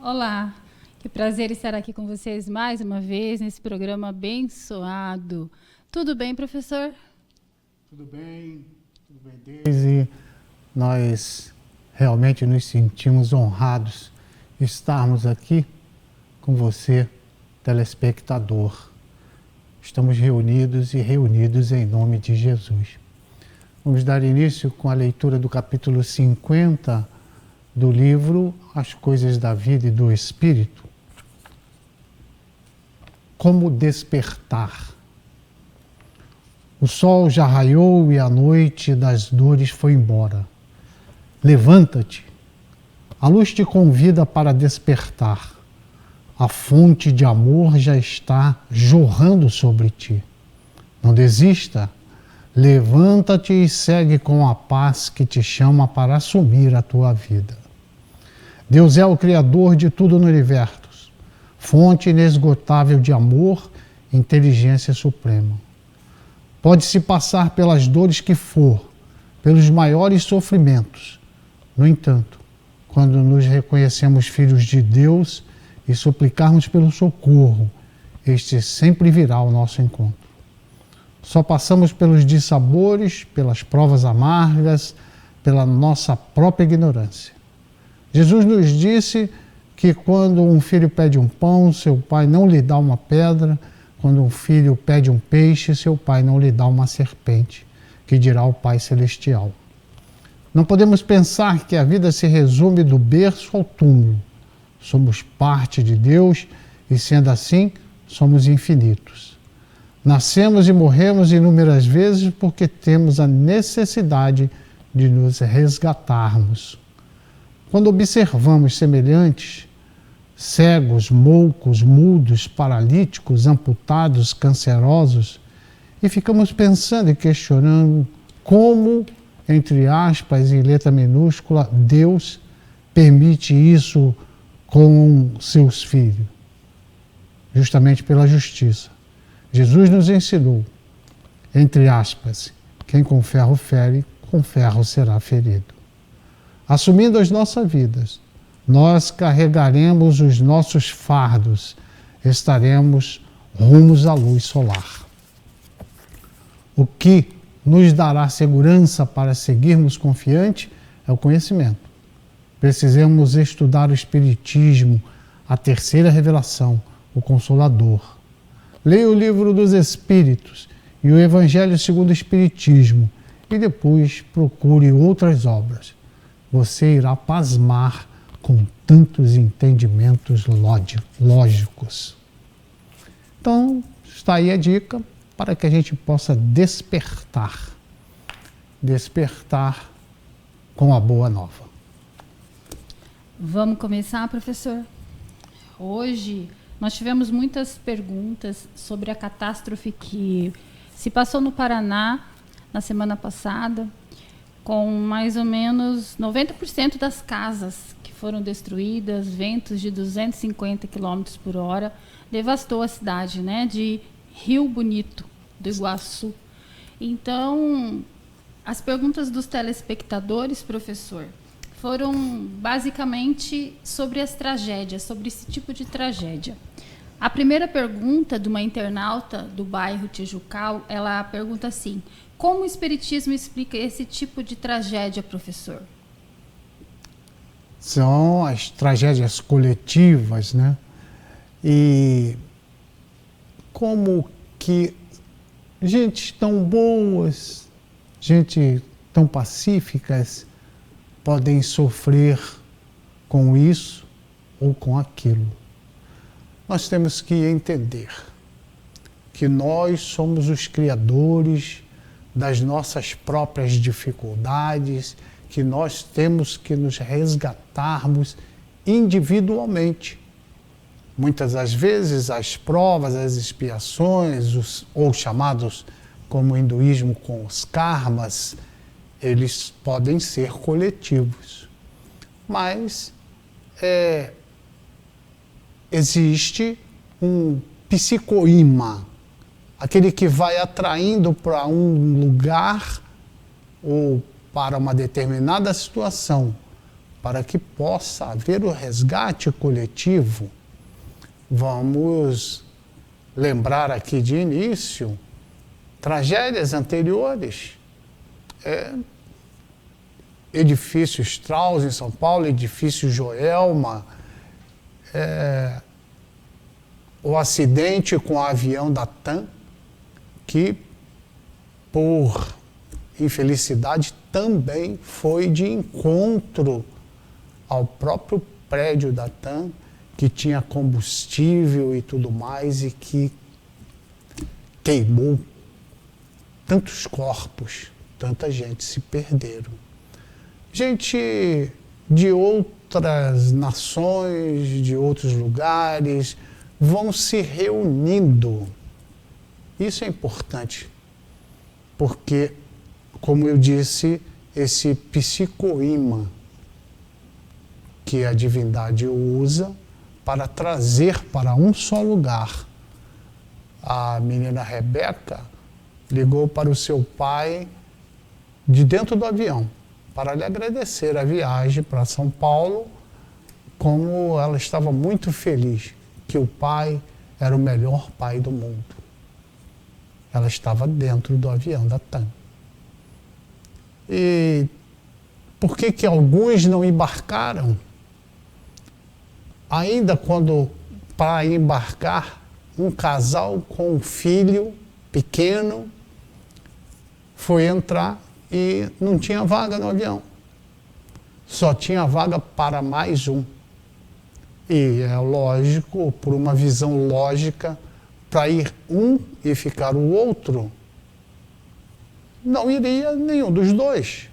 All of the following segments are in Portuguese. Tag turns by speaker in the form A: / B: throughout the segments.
A: Olá, que prazer estar aqui com vocês mais uma vez nesse programa abençoado. Tudo bem, professor?
B: Tudo bem, Deise. Nós realmente nos sentimos honrados de estarmos aqui com você, telespectador. Estamos reunidos em nome de Jesus. Vamos dar início com a leitura do capítulo 50 do livro As Coisas da Vida e do Espírito. Como despertar. O sol já raiou e a noite das dores foi embora. Levanta-te. A luz te convida para despertar. A fonte de amor já está jorrando sobre ti. Não desista. Levanta-te e segue com a paz que te chama para assumir a tua vida. Deus é o Criador de tudo no universo, fonte inesgotável de amor e inteligência suprema. Pode-se passar pelas dores que for, pelos maiores sofrimentos. No entanto, quando nos reconhecemos filhos de Deus e suplicarmos pelo socorro, este sempre virá ao nosso encontro. Só passamos pelos dissabores, pelas provas amargas, pela nossa própria ignorância. Jesus nos disse que quando um filho pede um pão, seu pai não lhe dá uma pedra. Quando um filho pede um peixe, seu pai não lhe dá uma serpente, que dirá o Pai Celestial. Não podemos pensar que a vida se resume do berço ao túmulo. Somos parte de Deus e, sendo assim, somos infinitos. Nascemos e morremos inúmeras vezes porque temos a necessidade de nos resgatarmos. Quando observamos semelhantes, cegos, moucos, mudos, paralíticos, amputados, cancerosos, e ficamos pensando e questionando como, entre aspas, em letra minúscula, Deus permite isso com seus filhos, justamente pela justiça. Jesus nos ensinou, entre aspas, quem com ferro fere, com ferro será ferido. Assumindo as nossas vidas, nós carregaremos os nossos fardos, estaremos rumos à luz solar. O que nos dará segurança para seguirmos confiante é o conhecimento. Precisamos estudar o Espiritismo, a terceira revelação, o Consolador. Leia o Livro dos Espíritos e o Evangelho segundo o Espiritismo e depois procure outras obras. Você irá pasmar com tantos entendimentos lógicos. Então, está aí a dica para que a gente possa despertar. Despertar com a boa nova.
A: Vamos começar, professor? Hoje nós tivemos muitas perguntas sobre a catástrofe que se passou no Paraná na semana passada, com mais ou menos 90% das casas que foram destruídas, ventos de 250 km por hora, devastou a cidade, né, de Rio Bonito, do Iguaçu. Então, as perguntas dos telespectadores, professor, foram basicamente sobre as tragédias, sobre esse tipo de tragédia. A primeira pergunta de uma internauta do bairro Tijucal, ela pergunta assim: como o Espiritismo explica esse tipo de tragédia, professor?
B: São as tragédias coletivas, né? E como que gente tão boas, gente tão pacíficas podem sofrer com isso ou com aquilo. Nós temos que entender que nós somos os criadores das nossas próprias dificuldades, que nós temos que nos resgatarmos individualmente. Muitas das vezes as provas, as expiações, ou chamados como o hinduísmo com os karmas, eles podem ser coletivos. Mas existe um psicoímã, aquele que vai atraindo para um lugar ou para uma determinada situação para que possa haver o resgate coletivo. Vamos lembrar aqui de início tragédias anteriores. Edifício Strauss em São Paulo, edifício Joelma, o acidente com o avião da TAM, que por infelicidade também foi de encontro ao próprio prédio da TAM, que tinha combustível e tudo mais, e que queimou tantos corpos, tanta gente se perderam. Gente de outras nações, de outros lugares, vão se reunindo. Isso é importante, porque, como eu disse, esse psicoímã que a divindade usa para trazer para um só lugar. A menina Rebeca ligou para o seu pai de dentro do avião para lhe agradecer a viagem para São Paulo, como ela estava muito feliz que o pai era o melhor pai do mundo. Ela estava dentro do avião da TAM. E por que que alguns não embarcaram? Ainda quando, para embarcar, um casal com um filho pequeno foi entrar e não tinha vaga no avião. Só tinha vaga para mais um. E é lógico, por uma visão lógica, para ir um e ficar o outro, não iria nenhum dos dois.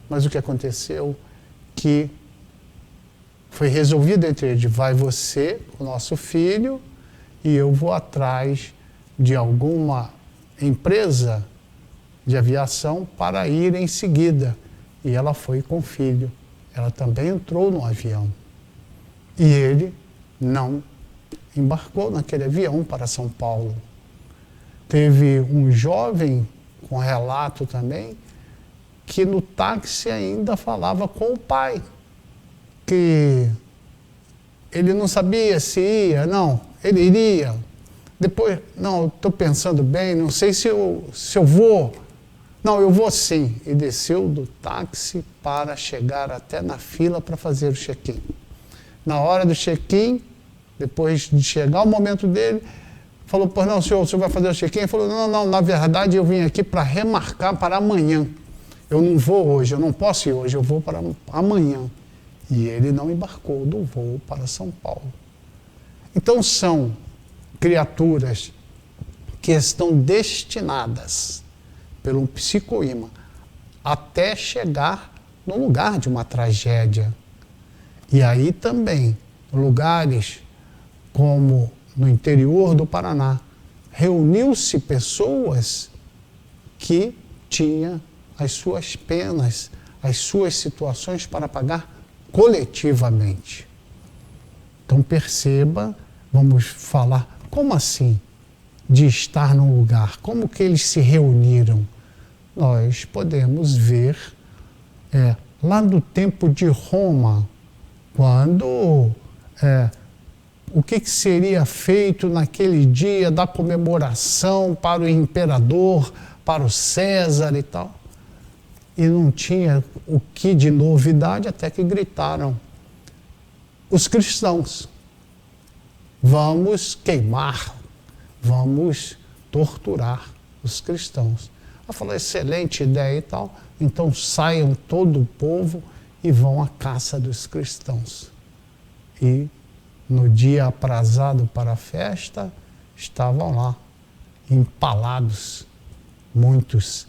B: Mas o que aconteceu? Que foi resolvido entre eles: vai você, o nosso filho, e eu vou atrás de alguma empresa de aviação para ir em seguida. E ela foi com o filho. Ela também entrou no avião. E ele não embarcou naquele avião para São Paulo. Teve um jovem com relato também, que no táxi ainda falava com o pai, que ele não sabia se ia, não, ele iria. Depois, não, estou pensando bem, não sei se eu vou. Não, eu vou sim. E desceu do táxi para chegar até na fila para fazer o check-in. Na hora do check-in, depois de chegar o momento dele, falou: pois não, senhor, o senhor vai fazer o check-in? Ele falou: não, na verdade eu vim aqui para remarcar para amanhã. Eu não vou hoje, eu não posso ir hoje, eu vou para amanhã. E ele não embarcou do voo para São Paulo. Então são criaturas que estão destinadas pelo psicoímã até chegar no lugar de uma tragédia. E aí também, lugares como no interior do Paraná, reuniu-se pessoas que tinham as suas penas, as suas situações para pagar coletivamente. Então perceba, vamos falar, como assim de estar num lugar? Como que eles se reuniram? Nós podemos ver lá no tempo de Roma, quando o que seria feito naquele dia da comemoração para o imperador, para o César e tal. E não tinha o que de novidade, até que gritaram: os cristãos, vamos queimar, vamos torturar os cristãos. Ela falou: excelente ideia e tal, então saiam todo o povo e vão à caça dos cristãos. E no dia aprazado para a festa, estavam lá, empalados, muitos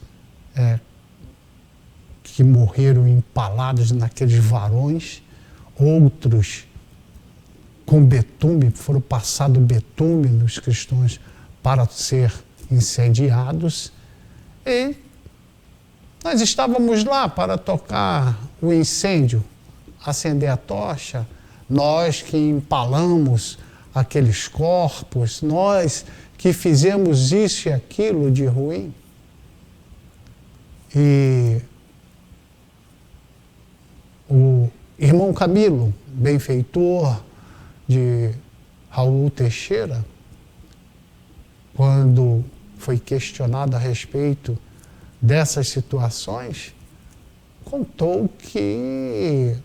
B: que morreram empalados naqueles varões, outros com betume, foram passados betume nos cristãos para ser incendiados. E nós estávamos lá para tocar o incêndio, acender a tocha, nós que empalamos aqueles corpos, nós que fizemos isso e aquilo de ruim. E irmão Camilo, benfeitor de Raul Teixeira, quando foi questionado a respeito dessas situações, contou que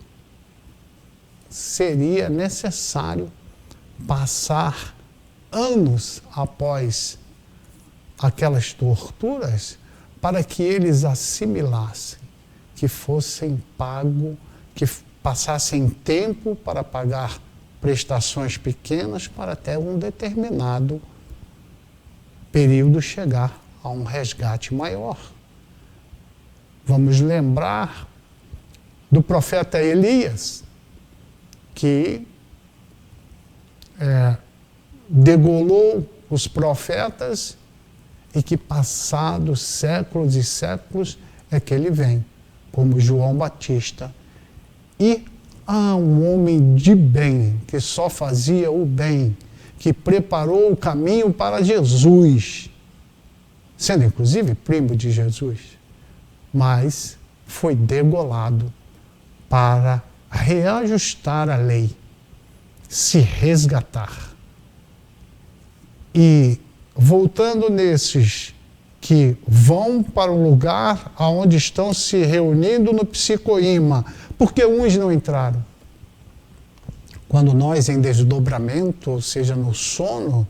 B: seria necessário passar anos após aquelas torturas para que eles assimilassem, que fossem pagos, que passassem tempo para pagar prestações pequenas para até um determinado período chegar a um resgate maior. Vamos lembrar do profeta Elias, que degolou os profetas e que passados séculos e séculos é que ele vem, como João Batista. E há um homem de bem, que só fazia o bem, que preparou o caminho para Jesus, sendo inclusive primo de Jesus, mas foi degolado para reajustar a lei, se resgatar. E voltando nesses que vão para o lugar onde estão se reunindo no psicoíma, porque uns não entraram. Quando nós em desdobramento, ou seja, no sono,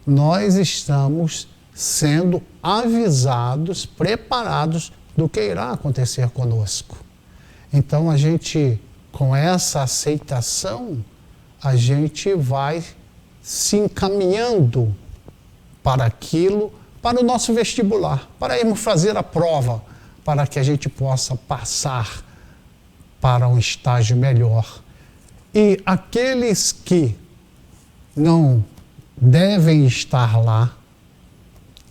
B: nós estamos sendo avisados, preparados do que irá acontecer conosco. Então a gente, com essa aceitação, a gente vai se encaminhando para aquilo, para o nosso vestibular, para irmos fazer a prova, para que a gente possa passar para um estágio melhor. E aqueles que não devem estar lá,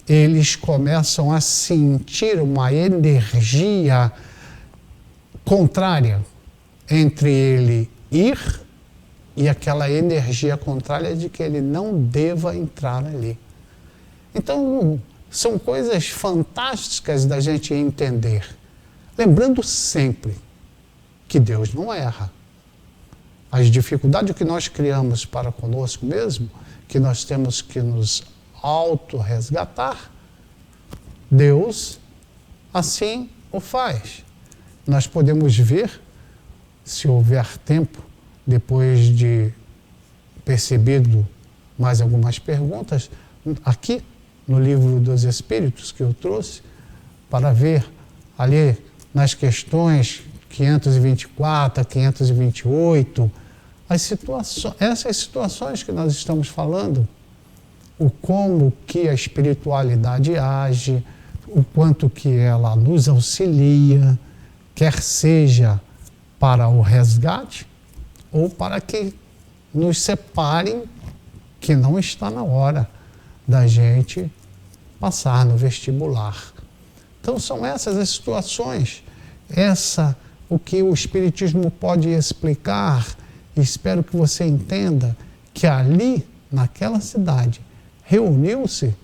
B: eles começam a sentir uma energia contrária entre ele ir e aquela energia contrária de que ele não deva entrar ali. Então, são coisas fantásticas da gente entender. Lembrando sempre que Deus não erra. As dificuldades que nós criamos para conosco mesmo, que nós temos que nos auto-resgatar, Deus assim o faz. Nós podemos ver, se houver tempo, depois de percebido mais algumas perguntas, aqui no livro dos Espíritos que eu trouxe, para ver ali nas questões 524 a 528, essas situações que nós estamos falando, o como que a espiritualidade age, o quanto que ela nos auxilia, quer seja para o resgate ou para que nos separem, que não está na hora da gente passar no vestibular. Então são essas as situações, o que o Espiritismo pode explicar. Espero que você entenda que ali, naquela cidade, reuniu-se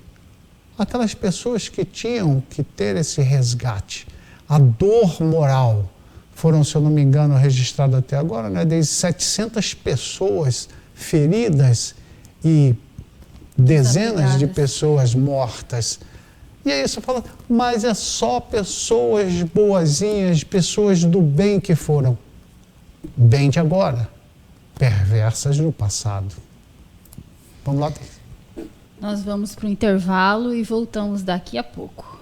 B: aquelas pessoas que tinham que ter esse resgate. A dor moral, foram, se eu não me engano, registradas até agora, né, desde 700 pessoas feridas e dezenas de pessoas mortas. E aí você fala, mas é só pessoas boazinhas, pessoas do bem que foram. Bem de agora, perversas no passado. Vamos lá.
A: Nós vamos para o intervalo e voltamos daqui a pouco.